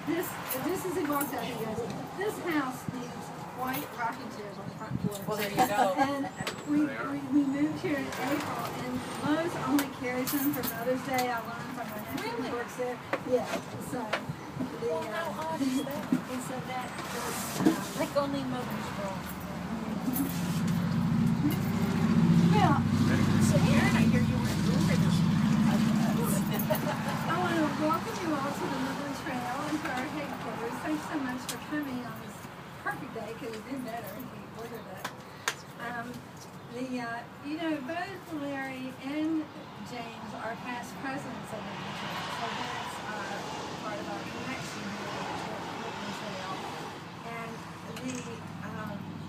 this is he walks out, he goes, this house needs white rocking chairs on the front porch. Well, there you go. And we moved here in April, and Lowe's only carries them for Mother's Day. I learned from my nephew who works there. Yeah, so Well, how odd is that? and so that was, Like only mothers will. well, So Aaron, I hear you were moving. I want to welcome you all to the Midland Trail and to our headquarters. Thanks so much for coming on this perfect day. Could have been better if we ordered it. You know, both Larry and James are past presidents of the Midland Trail, so that's part of our connection here with the Midland Trail.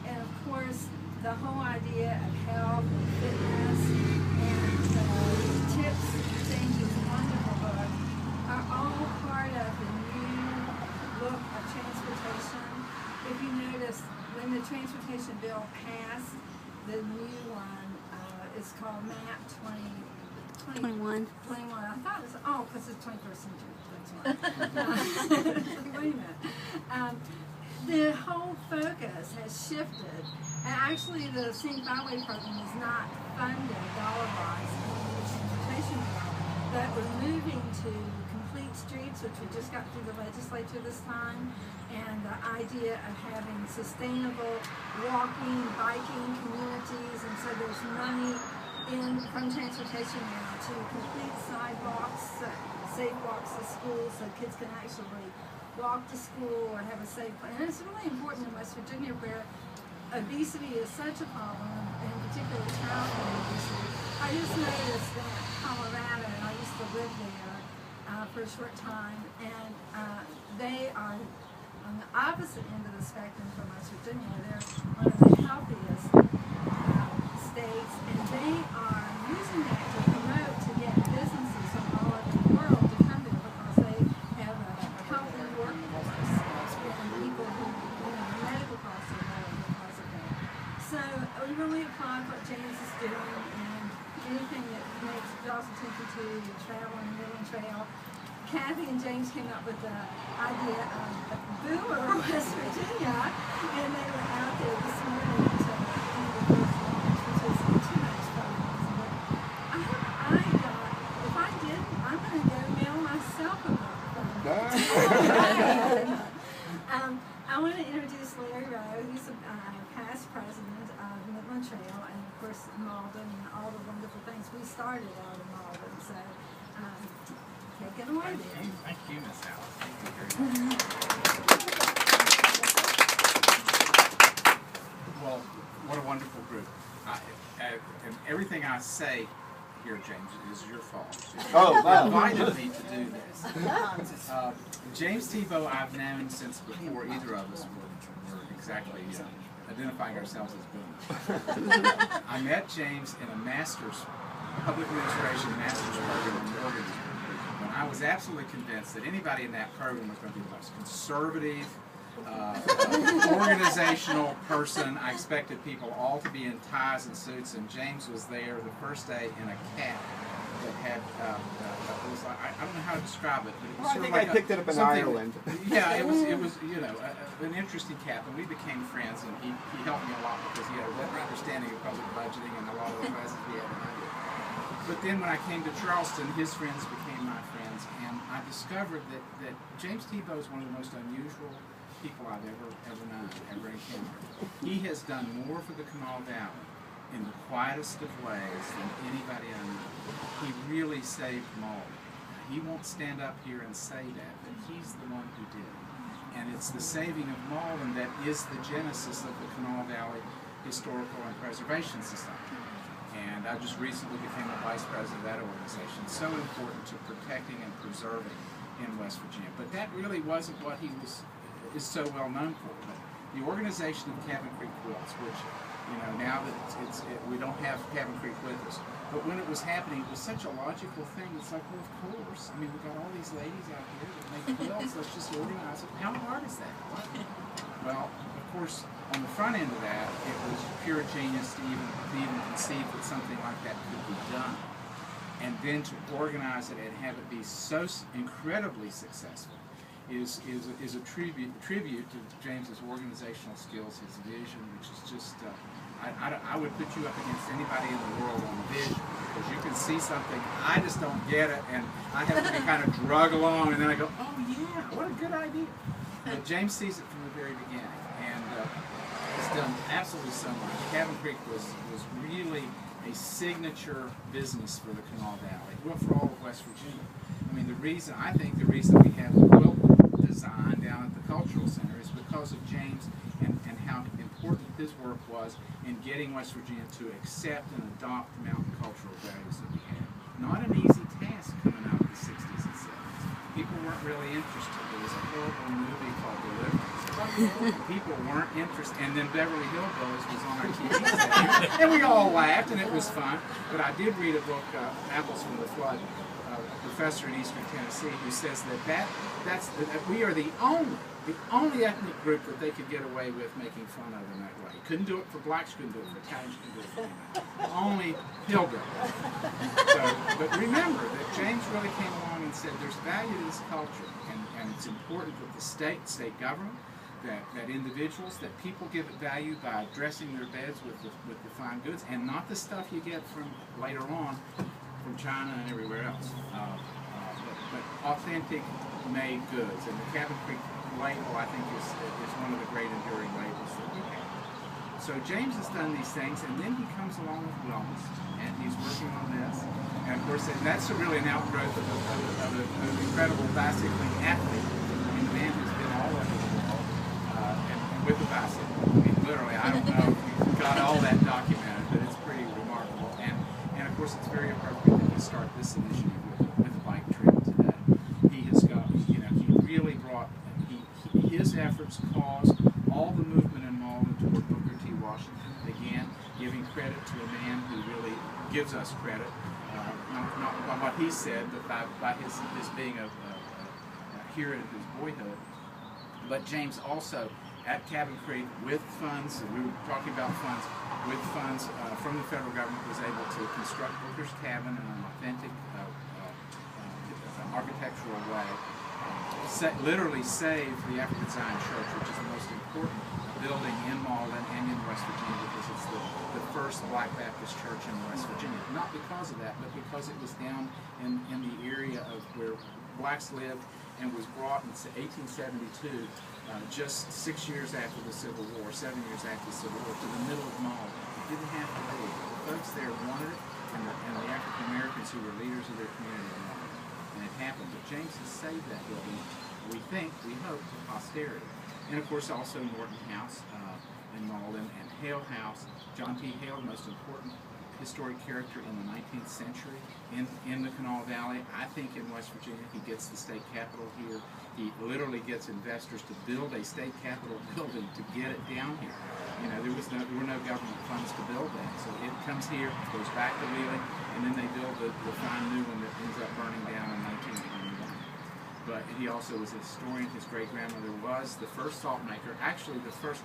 And of course, the whole idea of health and fitness and tips and things is wonderful book are all part of the new look of transportation. If you notice, when the transportation bill passed, the new one is called MAP 21. I thought it was, because it's 21st century. That's why. Wait a minute. The whole focus has shifted. And actually, the Scenic Byway program is not funded dollar-wise in the transportation bill, but we're moving to complete streets, which we just got through the legislature this time, and the idea of having sustainable walking, biking communities, and so there's money from transportation now to complete sidewalks, safe walks to school, so kids can actually walk to school or have a safe place. And it's really important in West Virginia where obesity is such a problem, in particular childhood obesity. I just noticed that Colorado, and I used to live there for a short time, and they are on the opposite end of the spectrum from West Virginia. They're one of the healthiest states, and they are using that to promote to get businesses from all over the world to come there because they have a healthy workforce and people who, medical costs are low because of that. So we really applaud what James is doing, and anything that draws attention to the travel and the Midland Trail. Kathy and James came up with the idea of Boomer, West Virginia, and they were out there this morning to the first launch, which was too much fun. But if I didn't, I'm going to go mail myself a book. I want to introduce Larry Rowe. He's a past president of Midland Trail, and of course Malden, and all the wonderful things we started out in Malden. So take it away, then. Thank you, Miss Alice. Thank you very much. Well, what a wonderful group. And everything I say here, James, is your fault. You invited me to do this. James Thibeault I've known since before either of us were exactly identifying ourselves as boomers. I met James in a master's, public administration master's program in Oregon, when I was absolutely convinced that anybody in that program was going to be the most conservative, organizational person. I expected people all to be in ties and suits, and James was there the first day in a cap that had, it was like, I don't know how to describe it, but it was sort of like I picked it up in Ireland. Yeah, it was an interesting cap, and we became friends, and he helped me a lot because he had a better understanding of public budgeting and a lot of the classes we had than I did. But then when I came to Charleston, his friends became my friends, and I discovered that James Thibeault is one of the most unusual people I've ever known, ever encountered. He has done more for the Kanawha Valley in the quietest of ways than anybody I know. He really saved Malden. He won't stand up here and say that, but he's the one who did. And it's the saving of Malden that is the genesis of the Kanawha Valley Historical and Preservation Society. And I just recently became the vice president of that organization. So important to protecting and preserving in West Virginia. But that really wasn't what he is so well known for. But the organization of Cabin Creek Quilts, which, now that we don't have Cabin Creek with us, but when it was happening, it was such a logical thing. It's like, well, of course. I mean, we've got all these ladies out here that make quilts. Let's just organize it. How hard is that? Well, of course, on the front end of that, it was pure genius to even conceive that something like that could be done. And then to organize it and have it be so incredibly successful is a tribute to James's organizational skills, his vision, which is just, I would put you up against anybody in the world on vision, because you can see something, I just don't get it, and I have to be kind of drug along, and then I go, oh yeah, what a good idea. But James sees it from the very beginning, and has done absolutely so much. Cabin Creek was really a signature business for the Kanawha Valley, well, for all of West Virginia. I mean, I think the reason we have the quilt design down at the Cultural Center is because of James and how important his work was in getting West Virginia to accept and adopt mountain cultural values that we had. Not an easy task coming out of the 60s and 70s. People weren't really interested. There was a horrible movie called Deliverance. People weren't interested. And then Beverly Hillbillies was on our TV set. And we all laughed, and it was fun. But I did read a book, Apples from the Flood, a professor in Eastern Tennessee, who says that we are the only ethnic group that they could get away with making fun of in that way. Couldn't do it for blacks, couldn't do it for Italians, couldn't do it for anybody. Only hillbillies. But remember that James really came along and said there's value to this culture, and it's important that the state government, that individuals, that people give it value by dressing their beds with the fine goods, and not the stuff you get from later on from China and everywhere else. But authentic made goods, and the Cabin Creek label, I think, is one of the great enduring labels that we have. So James has done these things, and then he comes along with wellness, and he's working on this. And of course, that's really an outgrowth of an incredible bicycling athlete. I mean, the man who's been all over the world, and with the bicycle. I mean, literally, I don't know if you've got all that documented, but it's pretty remarkable. And of course, it's very appropriate that we start this initiative with Bike Trip today. He has got, he really brought, his efforts caused all the movement in Malden toward Booker T. Washington. Again, giving credit to a man who really gives us credit, not by what he said, but by his being a hero in his boyhood. But James also, at Cabin Creek, with funds, and we were talking about funds, with funds from the federal government, was able to construct Booker's Cabin in an authentic architectural way. Literally save the African Zion Church, which is the most important building in Malden and in West Virginia, because it's the first Black Baptist church in West Virginia. Not because of that, but because it was down in the area of where blacks lived, and was brought in 1872, just 6 years after the Civil War, 7 years after the Civil War, to the middle of Malden. It didn't have to be. The folks there wanted it, and the African Americans who were leaders of their community wanted it. And it happened. But James has saved that building, we think, we hope, to posterity. And of course also Norton House in Malden, and Hale House. John P. Hale, the most important historic character in the 19th century in the Kanawha Valley. I think in West Virginia, he gets the state capitol here. He literally gets investors to build a state capitol building to get it down here. You know, there were no government funds to build that. So it comes here, goes back to Wheeling, and then they build the fine new one that ends up burning down in 1921. But he also was a historian. His great-grandmother was the first salt maker. Actually, the first,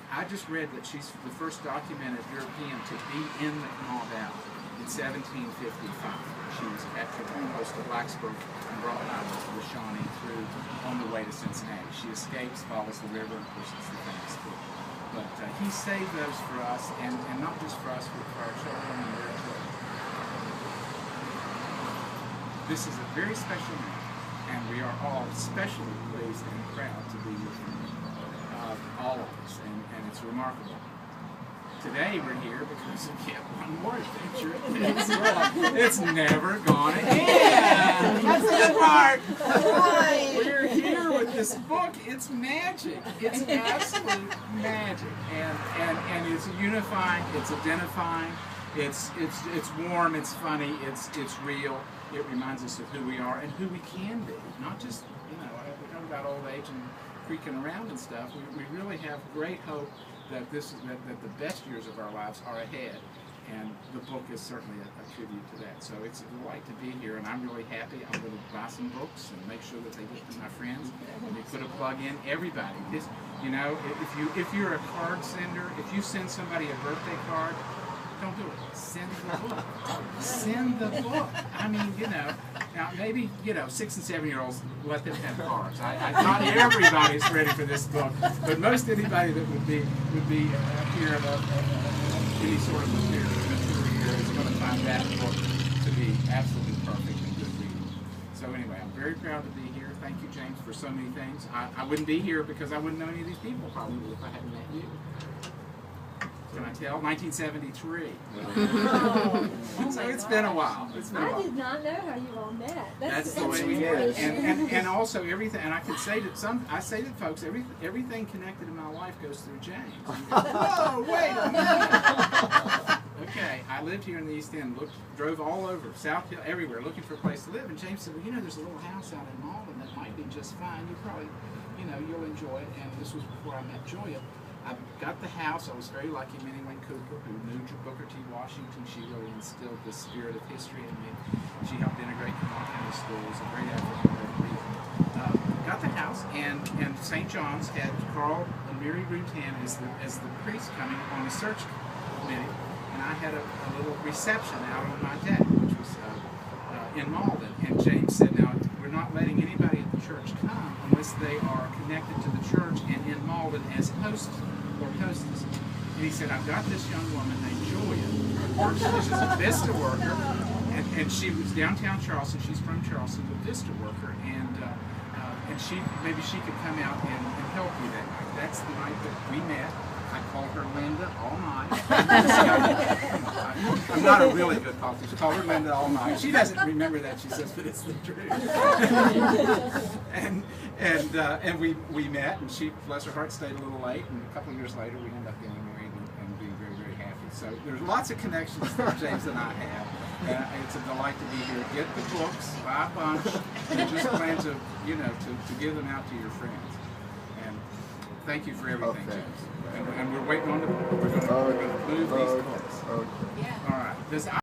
I just read that she's the first documented European to be in the Kanawha Valley in 1755. She was captured on the coast of Blacksburg and brought by the Shawnee through on the way to Cincinnati. She escapes, follows the river, and of course it's the famous book. But he saved those for us, and not just for us, but for our children and their children. This is a very special night, and we are all especially pleased and proud to be with you. All of us, and it's remarkable. Today we're here because we get one more adventure. It's never gonna end. That's the good part. We're here with this book. It's magic. It's absolute magic, and it's unifying. It's identifying. It's warm. It's funny. It's real. It reminds us of who we are and who we can be. Not just, we talk about old age and creaking around and stuff. We really have great hope that that the best years of our lives are ahead, and the book is certainly a tribute to that. So it's a delight to be here, and I'm really happy. I'm going to buy some books and make sure that they get to my friends. And we put a plug in. Everybody, if you're a card sender, if you send somebody a birthday card, Don't do it. Send the book. Send the book. I mean, now maybe, 6 and 7 year olds, let them have cars. Not everybody's ready for this book, but most anybody that would be here of any sort of mature year is going to find that book to be absolutely perfect and good reading. So anyway, I'm very proud to be here. Thank you, James, for so many things. I wouldn't be here because I wouldn't know any of these people probably if I hadn't met you. Can I tell? 1973. So it's been a while. It's been a while. I did not know how you all met. That's the way we get it. And also everything. And I can say that I say to folks, everything connected in my life goes through James. Whoa, wait a minute. Okay, I lived here in the East End. Drove all over, South Hill, everywhere, looking for a place to live. And James said, well, there's a little house out in Malden that might be just fine. You probably, you'll enjoy it. And this was before I met Joya. I got the house. I was very lucky. Minnie Wayne Cooper, who knew Booker T. Washington, she really instilled the spirit of history in me. She helped integrate the Montana schools, a great African-American leader. Got the house, and St. John's had Carl and Mary Rutan as the priest coming on the search committee, and I had a little reception out on my deck, which was in Malden. And James said, now, we're not letting anybody at the church come unless they are connected to the church and in Malden as hosts or hostess. And he said, I've got this young woman named Joya. She's a Vista worker, and she was downtown Charleston. She's from Charleston, a Vista worker, and maybe she could come out and help you that night. That's the night that we met. I called her Linda all night. I'm not a really good politician. I called her Linda all night. She doesn't remember that, she says, but it's the truth. and we met, and she, bless her heart, stayed a little late, and a couple of years later we ended up getting married and being very, very happy. So there's lots of connections that James and I have. It's a delight to be here. Get the books, buy a bunch, and just plan to, to give them out to your friends. And thank you for everything, James. And we're waiting on the book. We're going to move these books. Yeah. All right.